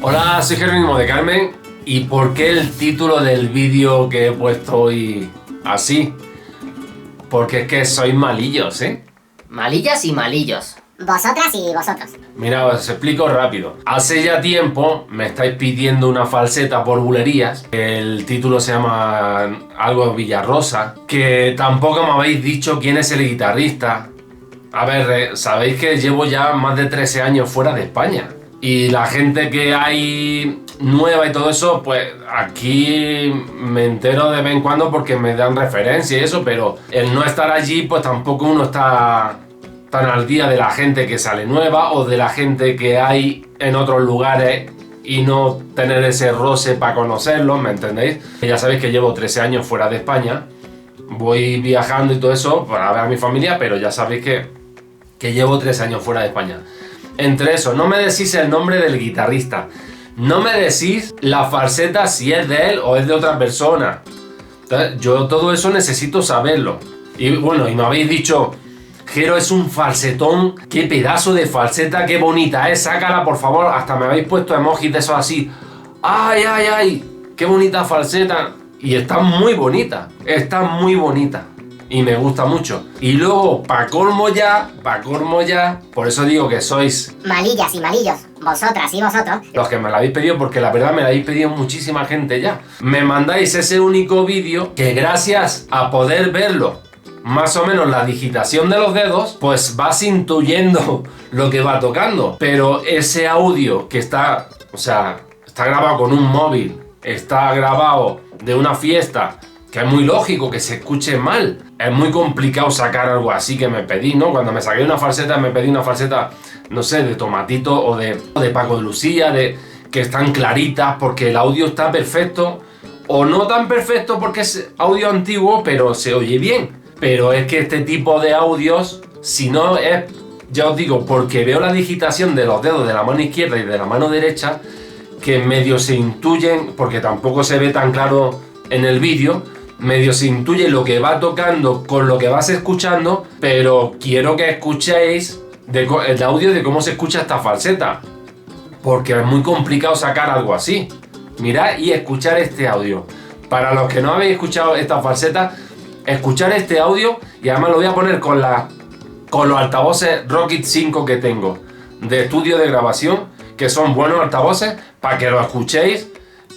Hola, soy Jerónimo de Carmen. ¿Y por qué el título del vídeo que he puesto hoy así? Porque es que sois malillos, ¿eh? Malillas y malillos. Vosotras y vosotros. Mira, os explico rápido. Hace ya tiempo me estáis pidiendo una falseta por bulerías. El título se llama algo Villarrosa. Que tampoco me habéis dicho quién es el guitarrista. A ver, sabéis que llevo ya más de 13 años fuera de España. Y la gente que hay nueva y todo eso, pues aquí me entero de vez en cuando porque me dan referencia y eso, pero el no estar allí, pues tampoco uno está tan al día de la gente que sale nueva o de la gente que hay en otros lugares y no tener ese roce para conocerlos, ¿me entendéis? Ya sabéis que llevo 13 años fuera de España, voy viajando y todo eso para ver a mi familia, pero ya sabéis que llevo 13 años fuera de España. Entre eso, no me decís el nombre del guitarrista, no me decís la falseta si es de él o es de otra persona. Entonces, yo todo eso necesito saberlo. Y bueno, y me habéis dicho, Jero es un falsetón, qué pedazo de falseta, qué bonita es, sácala por favor. Hasta me habéis puesto emojis de eso así. ¡Ay, ay, ay! ¡Qué bonita falseta! Y está muy bonita, y me gusta mucho. Y luego, pa' colmo ya, por eso digo que sois Malillas y malillos. Vosotras y vosotros. los que me la habéis pedido, porque la verdad me la habéis pedido muchísima gente ya. Me mandáis ese único vídeo que gracias a poder verlo, más o menos la digitación de los dedos, pues vas intuyendo lo que va tocando. Pero ese audio que está, o sea, está grabado con un móvil, está grabado de una fiesta, que es muy lógico que se escuche mal. Es muy complicado sacar algo así que me pedí, ¿no? Cuando me saqué una falseta, me pedí una falseta, no sé, de Tomatito o de Paco de Lucía, que están claritas porque el audio está perfecto, o no tan perfecto porque es audio antiguo, pero se oye bien. Pero es que este tipo de audios, si no es, ya os digo, porque veo la digitación de los dedos de la mano izquierda y de la mano derecha, que medio se intuyen, porque tampoco se ve tan claro en el vídeo, medio se intuye lo que va tocando con lo que vas escuchando, pero quiero que escuchéis el audio de cómo se escucha esta falseta, porque es muy complicado sacar algo así. Mirad y escuchar este audio. Para los que no habéis escuchado esta falseta, escuchar este audio, y además lo voy a poner con los altavoces Rocket 5 que tengo de estudio de grabación, que son buenos altavoces, para que lo escuchéis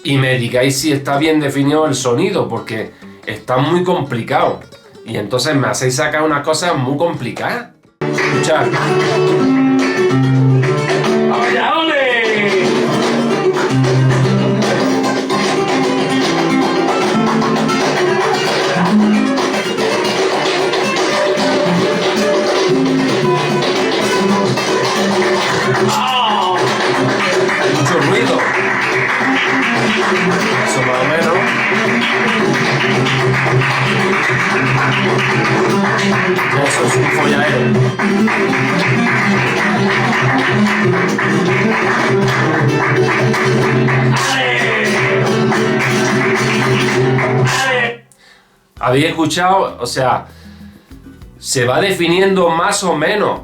y me digáis si está bien definido el sonido, porque está muy complicado y entonces me hacéis sacar unas cosas muy complicadas. Escuchad. Hay mucho ruido. Eso más o menos. Eso es un folladero. ¿Habéis escuchado? O sea, se va definiendo más o menos,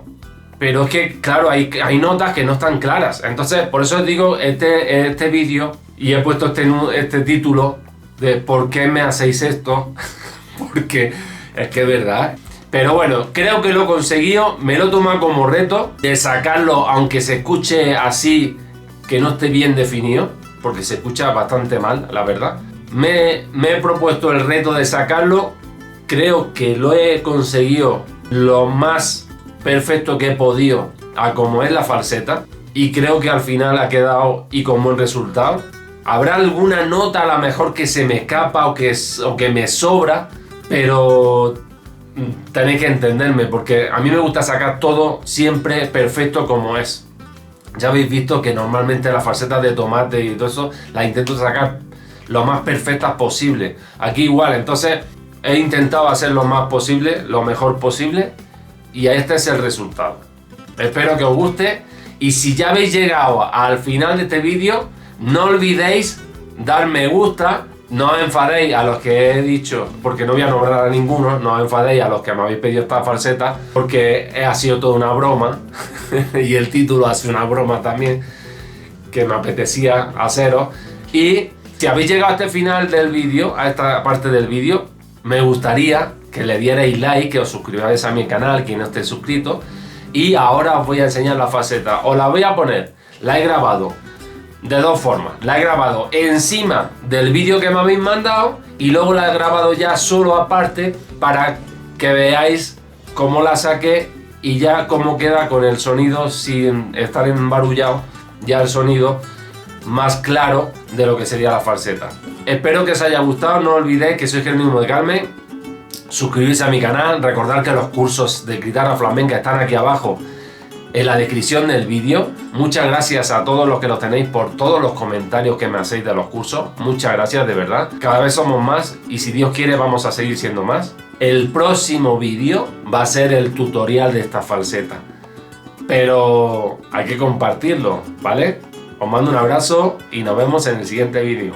pero es que, claro, hay notas que no están claras. Entonces, por eso os digo este vídeo, y he puesto este título de ¿por qué me hacéis esto? Porque es que es verdad. Pero bueno, creo que lo he conseguido, me lo he tomado como reto de sacarlo, aunque se escuche así, que no esté bien definido, porque se escucha bastante mal, la verdad. Me he propuesto el reto de sacarlo, creo que lo he conseguido lo más perfecto que he podido a como es la falseta, y creo que al final ha quedado y con buen resultado. Habrá alguna nota a lo mejor que se me escapa o que me sobra, pero tenéis que entenderme, porque a mí me gusta sacar todo siempre perfecto como es. Ya habéis visto que normalmente las falsetas de tomate y todo eso las intento sacar lo más perfectas posible. Aquí igual, entonces he intentado hacer lo más posible, lo mejor posible, y este es el resultado. Espero que os guste, y si ya habéis llegado al final de este vídeo, no olvidéis dar me gusta. No os enfadéis a los que he dicho, porque no voy a nombrar a ninguno, no os enfadéis a los que me habéis pedido esta falseta, porque ha sido toda una broma y el título ha sido una broma también. que me apetecía haceros. Y si habéis llegado a este final del vídeo, a esta parte del vídeo, me gustaría que le dierais like, que os suscribáis a mi canal, quien no esté suscrito. Y ahora os voy a enseñar la falseta. Os la voy a poner, la he grabado de dos formas. La he grabado encima del vídeo que me habéis mandado y luego la he grabado ya solo aparte para que veáis cómo la saqué y ya cómo queda con el sonido sin estar embarullado, ya el sonido más claro de lo que sería la falseta. Espero que os haya gustado, no olvidéis que soy Jerónimo de Carmen, suscribirse a mi canal, recordad que los cursos de guitarra flamenca están aquí abajo en la descripción del vídeo. Muchas gracias a todos los que los tenéis por todos los comentarios que me hacéis de los cursos, muchas gracias de verdad, cada vez somos más y si Dios quiere vamos a seguir siendo más. El próximo vídeo va a ser el tutorial de esta falseta, pero hay que compartirlo, ¿vale? Os mando un abrazo y nos vemos en el siguiente vídeo.